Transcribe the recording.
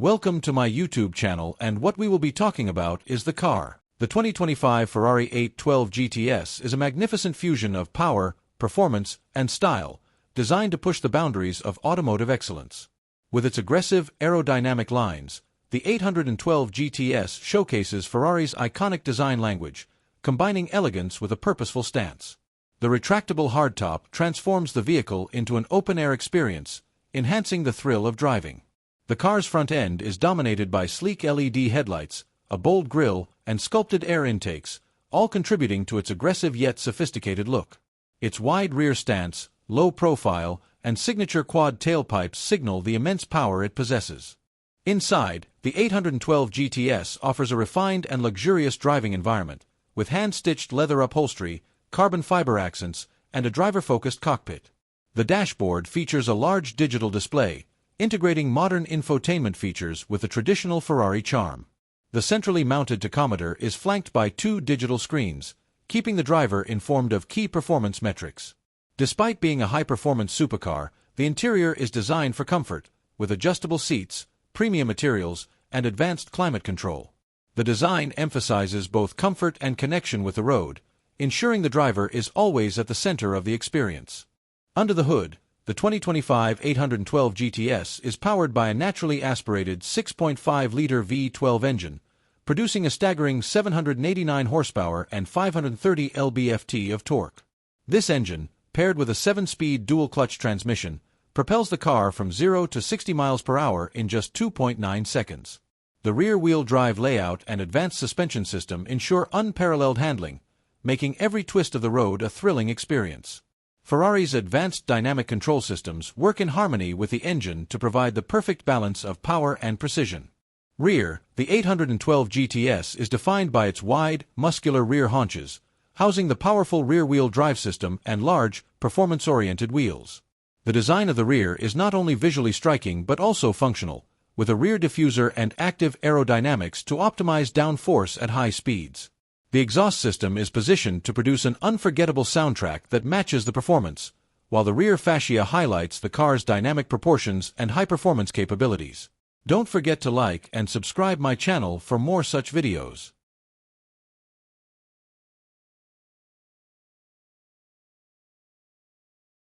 Welcome to my YouTube channel, and what we will be talking about is the car. The 2025 Ferrari 812 GTS is a magnificent fusion of power, performance, and style, designed to push the boundaries of automotive excellence. With its aggressive, aerodynamic lines, the 812 GTS showcases Ferrari's iconic design language, combining elegance with a purposeful stance. The retractable hardtop transforms the vehicle into an open-air experience, enhancing the thrill of driving. The car's front end is dominated by sleek LED headlights, a bold grille, and sculpted air intakes, all contributing to its aggressive yet sophisticated look. Its wide rear stance, low profile, and signature quad tailpipes signal the immense power it possesses. Inside, the 812 GTS offers a refined and luxurious driving environment, with hand-stitched leather upholstery, carbon fiber accents, and a driver-focused cockpit. The dashboard features a large digital display, integrating modern infotainment features with the traditional Ferrari charm. The centrally mounted tachometer is flanked by two digital screens, keeping the driver informed of key performance metrics. Despite being a high-performance supercar, the interior is designed for comfort, with adjustable seats, premium materials, and advanced climate control. The design emphasizes both comfort and connection with the road, ensuring the driver is always at the center of the experience. Under the hood, the 2025 812 GTS is powered by a naturally aspirated 6.5-liter V12 engine, producing a staggering 789 horsepower and 530 lb-ft of torque. This engine, paired with a 7-speed dual-clutch transmission, propels the car from 0 to 60 miles per hour in just 2.9 seconds. The rear-wheel drive layout and advanced suspension system ensure unparalleled handling, making every twist of the road a thrilling experience. Ferrari's advanced dynamic control systems work in harmony with the engine to provide the perfect balance of power and precision. Rear, the 812 GTS is defined by its wide, muscular rear haunches, housing the powerful rear-wheel drive system and large, performance-oriented wheels. The design of the rear is not only visually striking but also functional, with a rear diffuser and active aerodynamics to optimize downforce at high speeds. The exhaust system is positioned to produce an unforgettable soundtrack that matches the performance, while the rear fascia highlights the car's dynamic proportions and high-performance capabilities. Don't forget to like and subscribe my channel for more such videos.